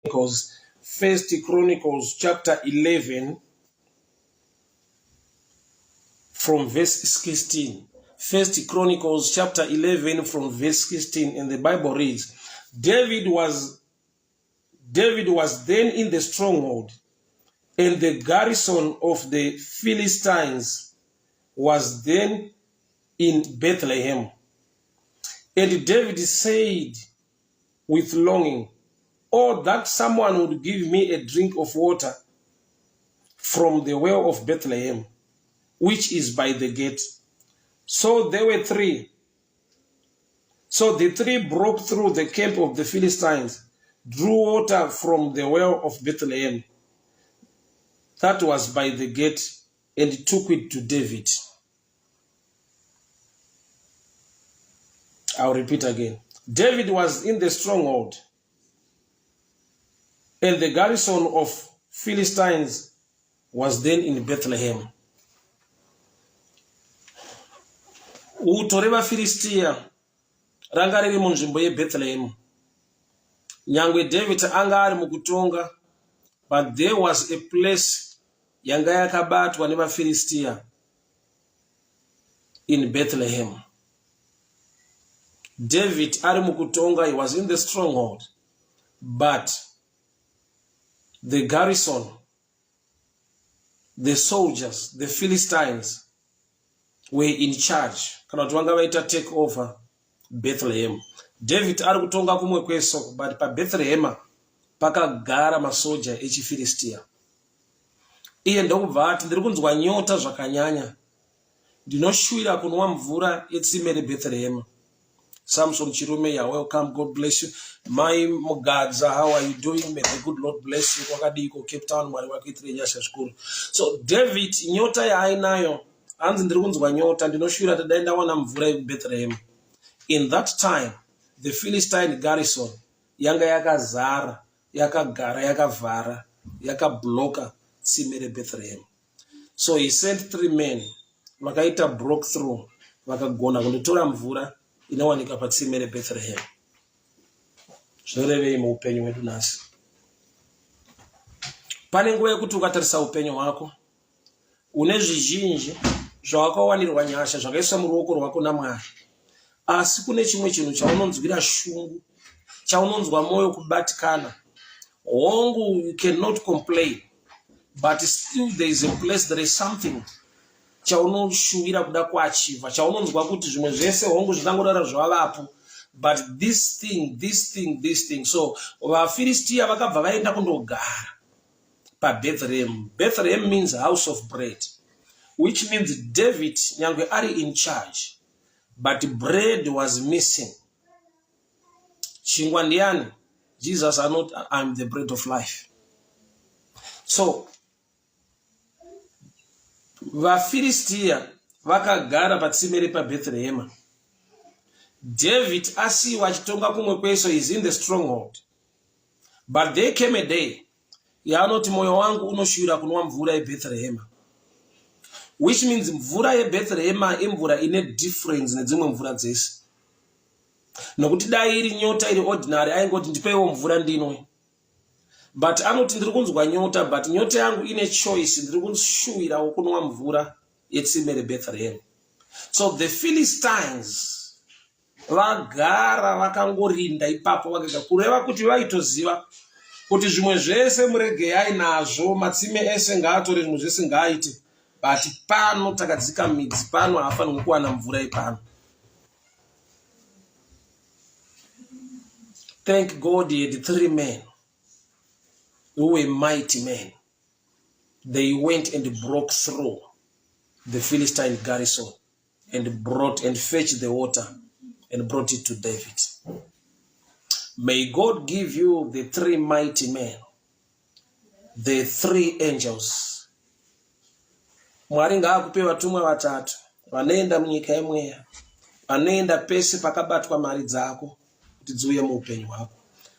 Chronicles, 1 Chronicles chapter 11 from verse 16. 1 Chronicles chapter 11 from verse 16, and the Bible reads, David was then in the stronghold, and the garrison of the Philistines was then in Bethlehem. And David said with longing, "Oh, that someone would give me a drink of water from the well of Bethlehem, which is by the gate." So there were three. So the three broke through the camp of the Philistines, drew water from the well of Bethlehem, that was by the gate, and took it to David. I'll repeat again. David was in the stronghold, and the garrison of Philistines was then in Bethlehem. Uto revaFilistia ranga riri munzvimbo yeBethlehem. Nyangwe David anga ari mukutonga, but there was a place yanga yakabatwa nevaFilistia in Bethlehem. David ari mukutonga, he was in the stronghold, but the garrison, the soldiers, the Philistines were in charge. Kana tuwanga waita take over Bethlehem. David ari kutonga kumwe kweso, but pa Bethlehem pakagara masoja echiFilistia. Iye ndokubva ati ndiri kunzwa nyota zvakanyanya, ndinoshuvira kunwa mvura yetsime reBethlehem. Samson Chirume, you're welcome. God bless you. My Mugadza, how are you doing? May the good Lord bless you. Wakadiko, Cape Town, school. So David, nyota ya ainayo, anzi ndirikunzwa nyota, ndinoshuvira tadaenda wana mvura yeBethlehem. In that time, the Philistine garrison yanga yakazara, yakagara, yakavhara, yakabloka tsime reBethlehem. So he sent 3 men, vakaita broke through, vakagona kundotora mvura inowanika patsime reBethlehem. Zvorevei muupenyu hwedu nhasi. Pane nguva yekuti ukatarisa upenyu hwako, une zvizhinji zvawakawanirwa nyasha zvakaiswa muruoko rwako naMwari, asi kune chimwe chinhu chaunonzwira shungu, chaunonzwa mwoyo kubatikana. Hongu, you cannot complain, but still there is a place, there is something chaunoshuvira kuda kuachiva, chaunonzwa kuti zvimwe zvese hongu zvingangodaro zvavapo, but this thing. So vaFilistia vakabva vaenda kundogara paBethlehem. Bethlehem means house of bread, which means David nyangwe ari in charge, but bread was missing. Chingwa ndiani? Jesus are not, I'm the bread of life. So vaFilistia vakagara patsime repaBethlehem. David asiwa achitonga kumwe kweso, is in the stronghold. But there came a day yaanoti moyo wangu unoshuvira kunwa mvura yeBethlehem, which means mvura yeBethlehem imvura ine difference nedzimwe mvura dzese. Nokuti dai iri nyota iri ordinary aingoti ndipeiwo mvura ndinwe. But anoti ndiri kunzwa nyota, but nyota yangu ine choice, ndiri kushuvira kunwa mvura yetsime reBethlehem. So the Philistines vagara vakangorinda ipapo vakaga, kureva kuti vaitoziva kuti zvimwe zvese murege ainazvo, matsime ese ngaatore, zvimwe zvese ngaaite, but pano takadzika midzi, pano hafanirwi kuwana mvura ipano. Thank God he had 3 men who were mighty men. They went and broke through the Philistine garrison and brought and fetched the water and brought it to David. May God give you the 3 mighty men, the 3 angels. Mwari ngaakupe vatumwa vatatu vanoenda munyika yemweya, vanoenda pese pakabatwa mari dzako kuti dziuye muupenyu hwako,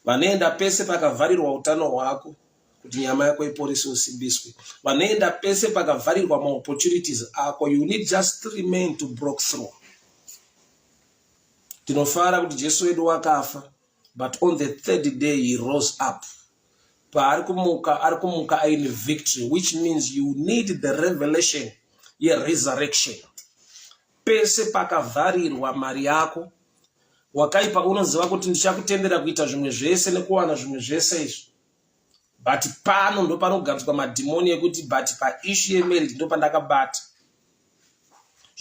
vanoenda pese pakavharirwa utano hwako kuti nyama yako iporese usimbiswe, vanoenda pese pakavharirwa maopportunities ako. You need just 3 men to break through. Tinofara kuti Jesu wedu wakafa, but on the 3rd day he rose up paari kumuka aine victory, which means you need the revelation resurrection. Pese pakavharirwa mari yako, wakaipa unoziva kuti ndichakutendera kuita zvimwe zvese nekuwana zvimwe zvese izvi. But pano ndo panogadzwa madhimoni ekuti but paishu yemarriage ndo pandakabata.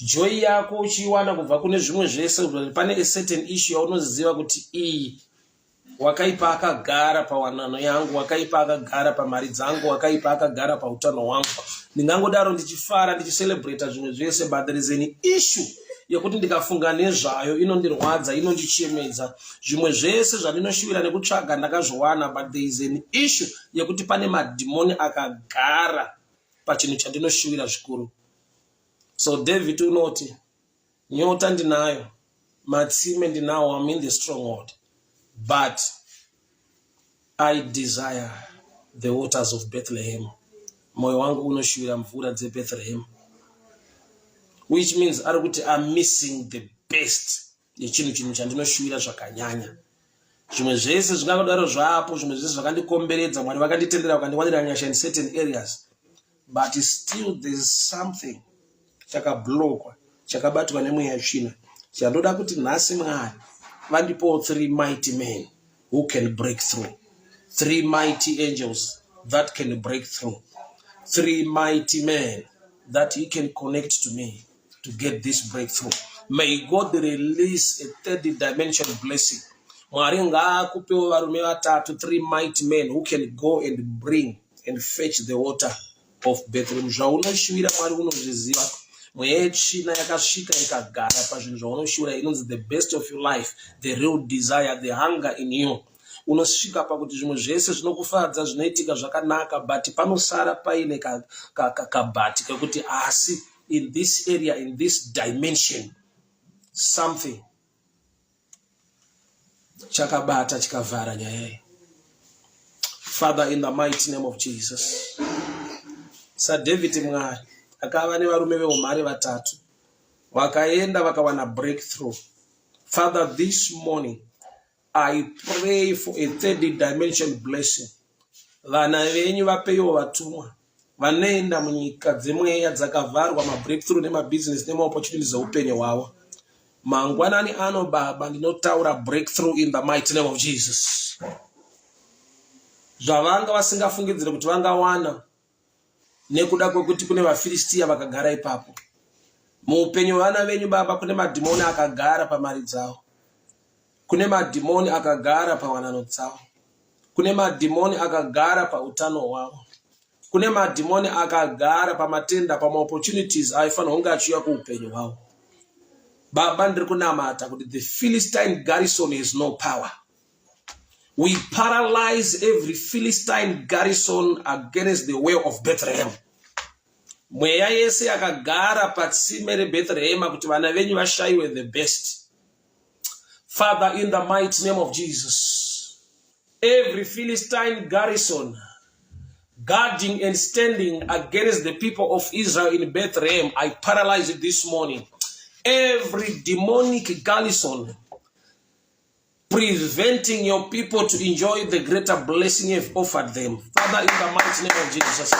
Joy yako uchiwana kubva kune zvimwe zvese, pane a certain issue yaunoziva kuti iyi wakaipa akagara pawanano yangu, wakaipa akagara pamari dzangu, wakaipa akagara pautano hwangu. Ndingangodaro ndichifara ndichiselebrata zvimwe zvese, but there is an issue yekuti ndikafunga nezvayo inondirwadza, inondichemedza. Zvimwe zvese zvandinoshuvira nekutsvaga ndakazviwana, but there is an issue yekuti pane madhimoni akagara pachinhu chandinoshuvira zvikuru. So David unoti, nyota ndinayo, matsime ndinawo, I'm in the stronghold, but I desire the waters of Bethlehem. Moyo wangu unoshuvira mvura dze Bethlehem. Which means arikuti I'm missing the best yechinhu chandinoshuvira zvakanyanya. Zvimwe zvese zvingangodaro zvapo, zvimwe zvese zvakandikomberedza, Mwari vakanditendera vakandiwanira nyasha in certain areas, but still there's something chakablokwa, chakabatwa nemweya yetsvina, chandoda kuti nhasi Mwari vandipo 3 mighty men who can break through, 3 mighty angels that can break through, 3 mighty men that he can connect to me to get this breakthrough. May God release a third dimension blessing. Mwari ngaakupewo varume vatatu, 3 mighty men who can go and bring and fetch the water of Bethlehem. Zvaunoshuvira Mwari unozviziva. Mweya yetsvina yakasvika ikagara pazvinhu zvaunoshuvira, inonzi the best of your life, the real desire, the hunger in you. Unosvika pakuti zvimwe zvese zvinokufadza, zvinoitika zvakanaka, but panosara paine kabati kekuti asi in this area, in this dimension, something chakabata chikavhara nyaya. Father, in the mighty name of Jesus. Sir David Mwari akava nevarume veumhare vatatu vakaenda vakawana breakthrough. Father, this morning I pray for a third dimension blessing. Vana venyu vapeyo vatumwa vanoenda munyika dzemweya dzakavharwa, mabreakthrough nemabusiness nemaopportunities oupenyu hwavo. Mangwanani ano Baba, ndinotaura breakthrough in the mighty name of Jesus. Zvavanga vasingafungidzire kuti vangawana nekuda kwekuti kune vaFilistia vakagara ipapo. Muupenyu vana venyu Baba, kune madhimoni akagara pamari dzavo, kune madhimoni akagara pawanano dzavo, kune madhimoni akagara pautano hwavo, kune madhimoni akagara pamatenda, pamaopportunities aifanira kunge achiuya kuupenyu hwavo. Baba, ndiri kunamata kuti the Philistine garrison has no power. We paralyze every Philistine garrison against the way of Bethlehem. Mweya yese yakagara patsime reBethlehem kuti vana venyu vashayiwe the best. Father, in the mighty name of Jesus, every Philistine garrison guarding and standing against the people of Israel in Bethlehem, I paralyze it this morning. Every demonic garrison preventing your people to enjoy the greater blessing you've offered them. Father, in the mighty name of Jesus.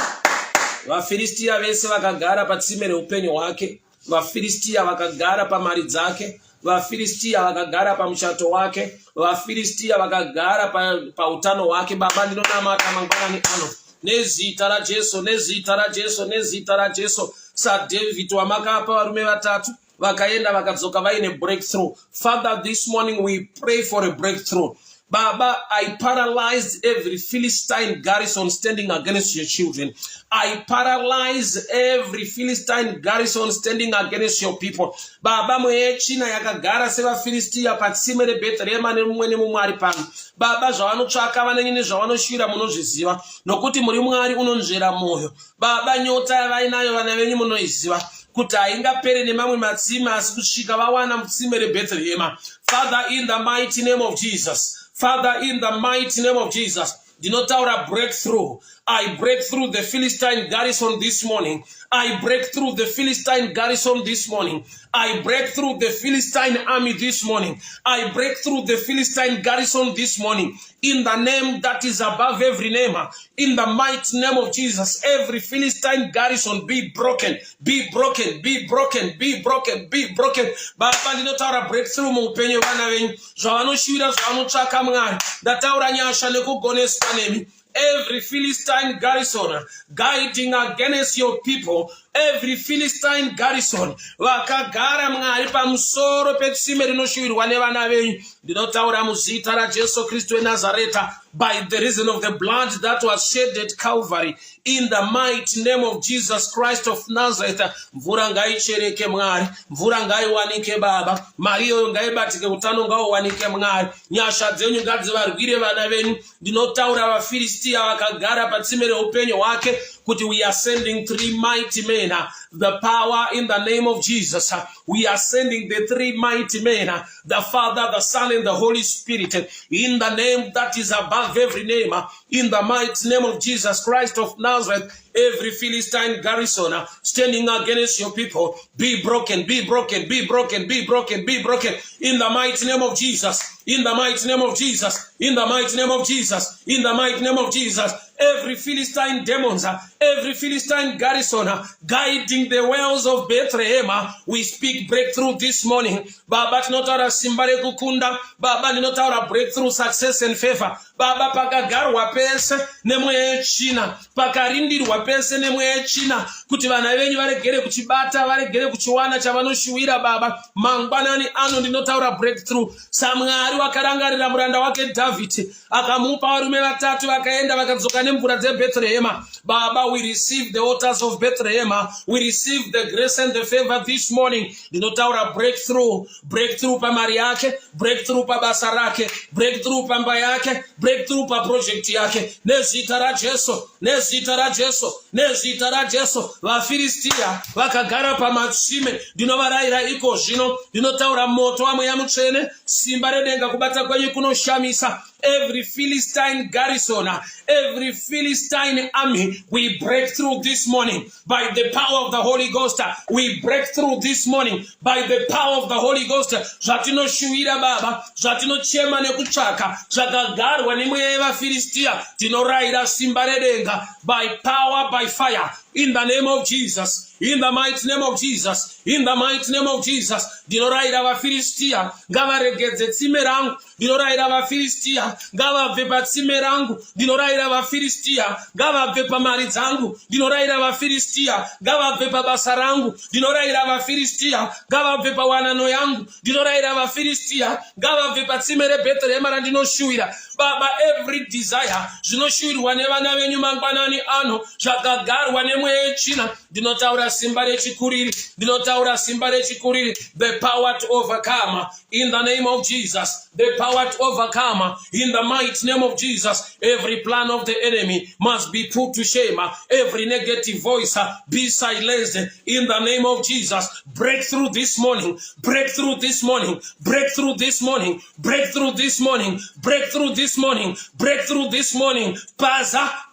VaFilistia vese vakagara patsime reupenyu hwake, vaFilistia vakagara pamari dzake, vaFilistia vakagara pamuchato wake, vaFilistia vakagara pautano hwake. Baba, ndinonamata mangwanani ano nezita raJesu, nezita raJesu, nezita raJesu. Sir David wamakapa varume vatatu vakaenda vakadzoka vaine breakthrough. Father, this morning we pray for a breakthrough. Baba, I paralyzed every Philistine garrison standing against your children. I paralyze every Philistine garrison standing against your people. Baba, mweya yetsvina yakagara sevaFilistia patsime reBethlehem nemumwe nemumwe ari pano. Baba, zvavanotsvaka vanenye nezvavanoshuvira munozviziva, nokuti muri Mwari unonzvera moyo. Baba, nyota yavainayo vana venyu munoiziva kuti haingapere nemamwe matsime asi kusvika vawana mutsime reBethlehem. Father, in the mighty name of Jesus. Father, in the mighty name of Jesus, dinotaura breakthrough. I break through the Philistine garrison this morning. I break through the Philistine garrison this morning. I break through the Philistine army this morning. I break through the Philistine garrison this morning. In the name that is above every name, in the mighty name of Jesus, every Philistine garrison be broken, be broken, be broken, be broken, be broken. Baba ndinotaura breakthrough muupenyu vana venyu zvavanoshuvira zvavanotsvaka Mwari. Ndataura nyasha nekugoneswa nemi. Every Philistine garrison guiding against your people, every Philistine garrison vakagara Mwari pamusoro petsime rinoshuvirwa nevana venyu, ndinotaura muzita raJesu Kristu weNazareta, by the reason of the blood that was shed at Calvary, in the mighty name of Jesus Christ of Nazareth. Mvura ngaichereke Mwari, mvura ngaiwanike Baba, Mario ngaibatike, utano ngauwanike Mwari, nyasha dzenyu ngadzivarwire vana venyu. Ndinotaura vaFilistia vakagara patsime reupenyu hwake, kuti we are sending 3 mighty men, the power in the name of Jesus. We are sending the 3 mighty men, the Father, the Son, and the Holy Spirit, in the name that is above every name, in the mighty name of Jesus Christ of Nazareth. Every Philistine garrison standing against your people, be broken, be broken, be broken, be broken, be broken, in the mighty name of Jesus, in the mighty name of Jesus, in the mighty name of Jesus, in the mighty name of Jesus. Every Philistine demons, every Philistine garrison guiding the wells of Bethlehem, we speak breakthrough this morning. Baba tinotaura simba rekukunda, Baba tinotaura breakthrough, success and favor. Baba pakagarwa pese nemweya yechina, pakarindirwa pese nemweya yechina, kuti vana venyu varegere kuchibata, varegere kuchiwana chavanoshuwira Baba. Mangwanani ano ndinotaura breakthrough. Samwari wakarangarira muranda wake David, akamupa varume vatatu vakaenda vakadzoka nemvura dzeBethlehem. Baba, we receive the waters of Bethlehem. We receive the grace and the favor this morning. Ndinotaura breakthrough, breakthrough pamari yake, breakthrough pabasa rake, breakthrough pamba yake, breakthrough pa project yake. Nezita raJesu, nezita raJesu, nezita raJesu. VaFilistia vakagara pamatsime, ndinovarayira iko zvino. Ndinotaura moto wamweya mutsvene, simba redenga kubata kwenyu kunoshamisa. Every Philistine garrison, every Philistine army, we break through this morning by the power of the Holy Ghost. We break through this morning by the power of the Holy Ghost. Zvatinoshuwira Baba, zvatinochema nekutsvaka, zvakagarwa nemweya yevaFilistia, tinorayira simba redenga by power, by fire, in the name of Jesus. In the mighty name of Jesus, in the mighty name of Jesus. Ndinoraira vaFilistia ngavaregedze tsime rangu, ndinoraira vaFilistia ngavabve patsime rangu, ndinoraira vaFilistia ngavabve pamari dzangu, ndinoraira vaFilistia ngavabve pabasa rangu, ndinoraira vaFilistia ngavabve pawanano yangu, ndinoraira vaFilistia ngavabve patsime reBethlehem randinoshuwira. Baba, every desire zvinoshuwirwa nevana venyu mangwanani ano, zvakagarwa nemweya yechina, ndinotaura simba rechikuriri, ndinotaura simba rechikuriri, the power to overcome in the name of Jesus, the power to overcome in the mighty name of Jesus. Every plan of the enemy must be put to shame, every negative voice be silenced in the name of Jesus. Breakthrough this morning, breakthrough this morning, breakthrough this morning, breakthrough this morning, breakthrough this morning, breakthrough this morning.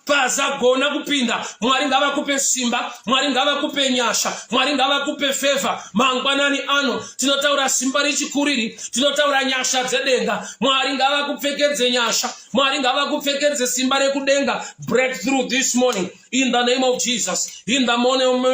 Paza gona kupinda, Mwari ngavakupe simba, Mwari ngavakupe nyasha, Mwari ngavakupe favor. Mangwanani ano tinotaura simba rechikuriri, tinotaura nyasha dzedenga, Mwari ngavakupfekedze nyasha, Mwari ngavakupfekedze simba rekudenga. Breakthrough this morning in the name of Jesus, in the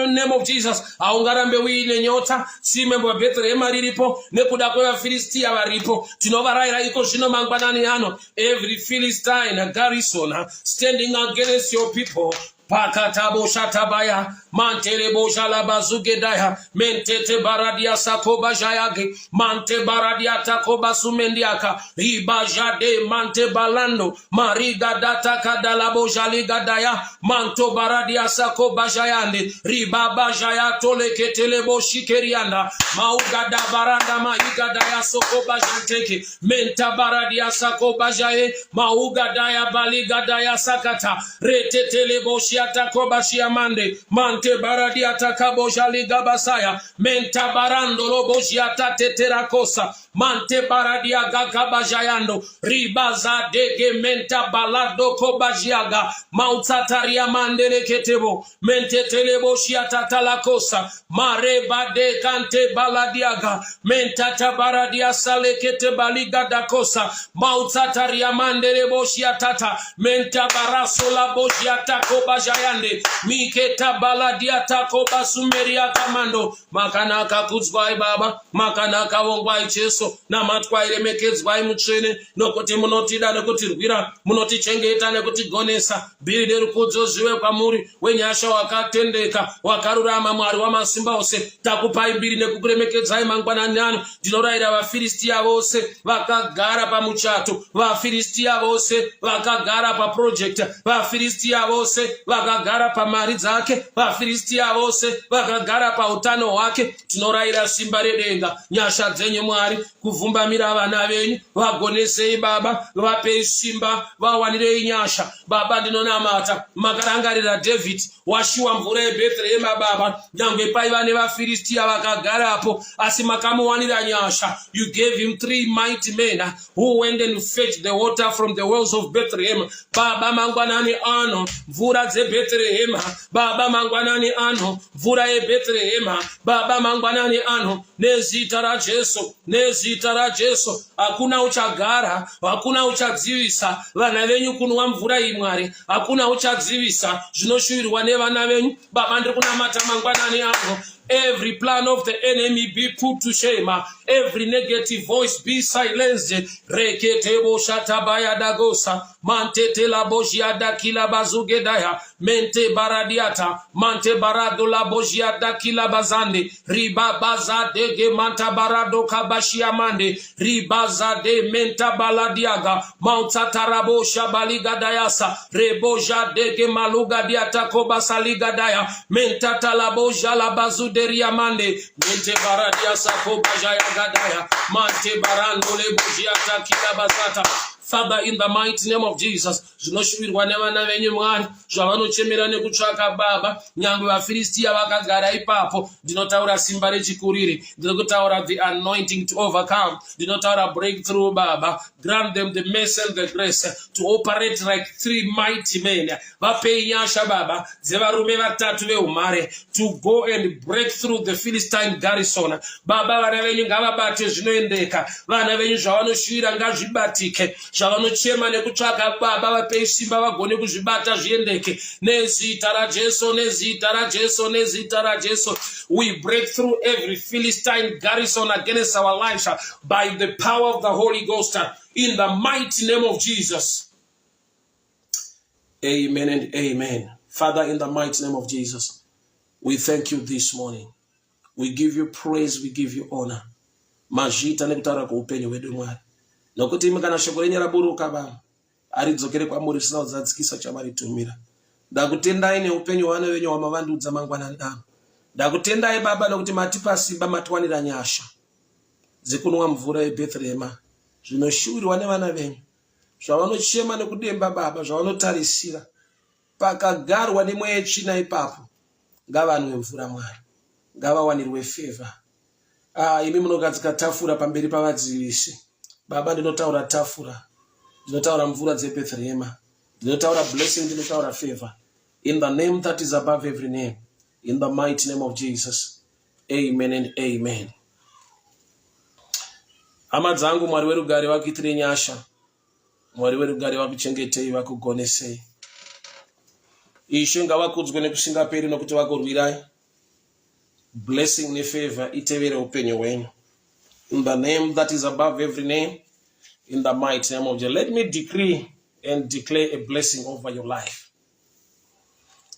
name of Jesus. Aungarambe uine nyota, tsime muBethlehem riripo, nekuda kwevaFilistia varipo, tinovarayira iko zvino mangwanani ano. Every Philistine garrison standing against your people, Pakatabo shatabaya, mantelebo shalabazugedaya, mentete baradia sakoba jayage, mante baradia takoba sumendiaka, ibajade mante balando, mariga data kadalabo jaligadaya, manto baradia sakoba jayande, ribaba jaya toleketelebo shikerianda, maugada baranda maigadaya sokoba janteke, menta baradia sakoba jaye, maugadaya baligadaya sakata, retetelebo Takoba shiamande, mante baradia takabo jali gabasaya, menta barando lobo shiata teterakosa, mante baradia gagabajayando ribaza dege menta balado kobajiaga mautsataria mandele ketebo mente telebo shiatatala kosa mareba de kante baladiaga menta tabaradia sale kete baliga da kosa mautsataria mandele boshiatata menta barasola boshiata kobajayande miketa baladia takoba sumeria kamando makanaka kudzwai baba makanaka wongwai Jesu namatwa iremekedzwai mutsvene nokuti munotida nekutirwira munotichengeta nekutigonesa bhiri rerukudzo zviwe kwamuri wenyasha wakatendeka wakarurama Mwari wamasimba ose takupai bhiri nekukuremekedzai mangwanani ano ndinorayira vafiristia vose vakagara pamuchato vafiristia vose vakagara paproject vafiristia vose vakagara pamari dzake vafiristia vose vakagara pautano hwake tinorayira simba redenga nyasha dzenyu Mwari kuvhumbamira vana venyu vagonesei baba vapei simba vawanirei nyasha baba ndinonamata makarangarira David washiwa mvura yeBethlehem baba nyangwe paiva nevafiristia vakagarapo asi makamuwanira nyasha. You gave him 3 mighty men who went and fetched the water from the wells of Bethlehem. Baba mangwanani ano mvura dzeBethlehem baba mangwanani ano mvura yeBethlehem baba mangwanani ano nezita ra Jesu nezita ra Jesu hakuna uchagara hakuna uchadzivisa vana venyu kunwa mvura iyi Mwari hakuna uchadzivisa zvinoshuvirwa nevana venyu baba ndiri kunamata mangwanani ano. Every plan of the enemy be put to shame. Every negative voice be silenced. Reketebo shatabaya dagosa. Mante la bojia da kila bazugedaya. Mente baradiata. Mante barado la bojia da kila bazande. Riba baza dege manta barado kabashia mande. Ribaza de menta baladiaga. Mount tarabo shabaliga dayasa. Reboja dege maluga diata kobasaliga daya. Menta talaboja la bazu deria mande mente baradia sako bajaya gadaya mante barando le bujia takila basata. Father, in the mighty name of Jesus, zvinoshuvirwa nevana venyu Mwari zvavanochemera nekutsvaka baba nyangwe vafiristia vakagara ipapo ndinotaura simba rechikuriri ndinokutaura the anointing to overcome ndinotaura breakthrough baba grant them the mercy and the grace to operate like 3 mighty men vapei nyasha baba dzevarume vatatu veumhare to go and break through the Philistine garrison baba vana venyu ngavabate zvinoendeka vana venyu zvavanoshuvira ngazvibatike zvavanochema nekutsvaka baba vapei simba vagone kuzvibata zviendeke nezita ra Jesu nezita ra Jesu nezita ra Jesu. We break through every Philistine garrison against our lives by the power of the Holy Ghost in the mighty name of Jesus. Amen and amen. Father, in the mighty name of Jesus, we thank you this morning. We give you praise, we give you honor. Majita nekutara kwa upenyu wedu Mwari. Nokuti imikana shoko renyu raburuka baba aridzokere kwamuri risina kudzadzikisa chamaritumira. Ndakutendai neupenyu hwana venyu wamavandudza mangwanani ano. Ndakutendai baba nokuti matipa simba matiwanira nyasha dzikunwa mvura yeBethlehem zvinoshuvirwa nevana venyu zvavanochema nekudemba baba zvavanotarisira pakagarwa nemweya yetsvina ipapo ngavanwe mvura Mwari ngavawanirwe favor. Imi munogadzika tafura pamberi pavadzivisi baba ndinotaura tafura ndinotaura mvura dzeBethlehem ndinotaura blessing ndinotaura favor in the name that is above every name in the mighty name of Jesus. Amen and amen. Hama dzangu Mwari werugare vakuitire nyasha Mwari werugare vakuchengetei vakugonesei Ishe ngavakudzwe nekusingaperi nokuti vakurwirai blessing nefavor itevere upenyu hwenyu in the name that is above every name in the mighty name of Jesus. Let me decree and declare a blessing over your life.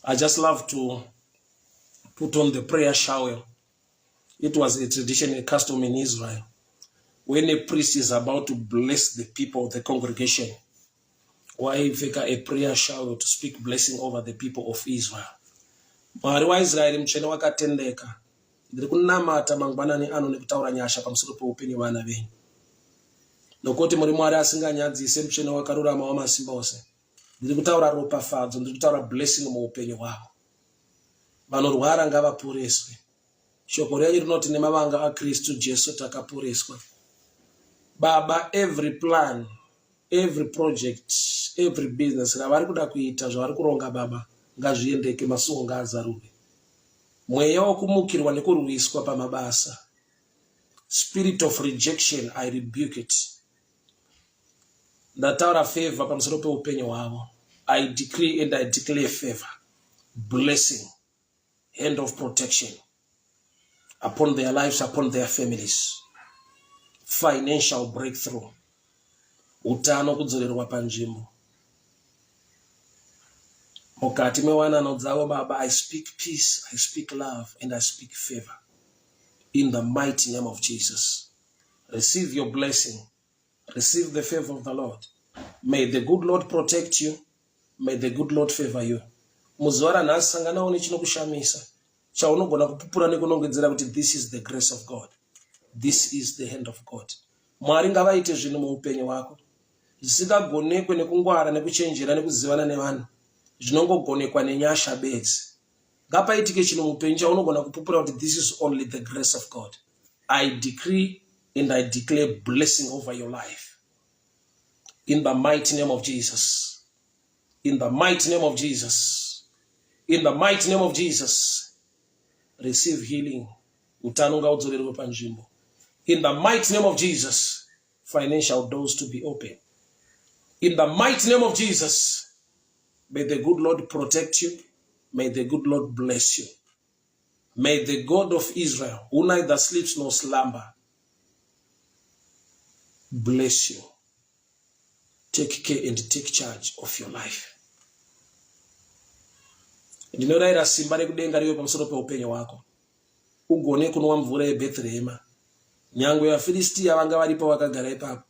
I just love to put on the prayer shower. It was a tradition, a custom in Israel. When a priest is about to bless the people of the congregation, why make a prayer shower to speak blessing over the people of Israel. Mwari wa Israeli mchene wakatendeka. Ndiri kunamata mangwanani ano nekutaura nyasha pamusoro peupenyu vana venyu. Nokuti muri Mwari asinganyadzise mchene wakarurama wamasimba ose. Ndiri kutaura ropafadzo, ndiri kutaura blessing muupenyu hwavo. Vanorwara ngavaporeswe. Shoko renyu rinoti nemavanga aKristu Jesu takaporeswa. Baba, every plan, every project, every business ravari kuda kuita zvavari kuronga baba ngazviendeke masuwo ngaazarure. Mweya wokumukirwa nekurwiswa pamabasa, spirit of rejection, I rebuke it. Ndataura favor pamusoro peupenyu hwavo. I decree and I declare favor, blessing, hand of protection upon their lives, upon their families, financial breakthrough, utano kudzorerwa panzvimbo. Mukati mewanano dzavo baba, I speak peace, I speak love, and I speak favor. In the mighty name of Jesus. Receive your blessing. Receive the favor of the Lord. May the good Lord protect you. May the good Lord favor you. Muzora nasangana one chinokushamisa. Chaunogona kupupura nekunongedzera kuti this is the grace of God. This is the hand of God. Mwari ngavaite zvinhu muupenyu hwako. Zvisingagonekwe nekungwara nekuchenjera nekuzivana nevanhu. Zvinongogonekwa nenyasha bedzi. Ngapaitike chinhu muupenyu chaunogona kupupura kuti this is only the grace of God. I decree and I declare blessing over your life. In the mighty name of Jesus. In the mighty name of Jesus. In the mighty name of Jesus. Receive healing. Utano ngaudzorerwe panzvimbo. In the mighty name of Jesus. Financial doors to be open. In the mighty name of Jesus. May the good Lord protect you. May the good Lord bless you. May the God of Israel, who neither sleeps nor slumber, bless you. Take care and take charge of your life. Ndinorayira simba rekudenga riwe pamusoro peupenyu hwako. Ugone kunwa mvura yeBethlehem. Nyangwe vaFilistia vanga varipo vakagara ipapo.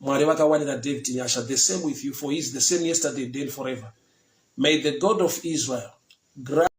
Mwari vakawanira David nyasha. The same with you, for he is the same yesterday, today, and forever. May the God of Israel grant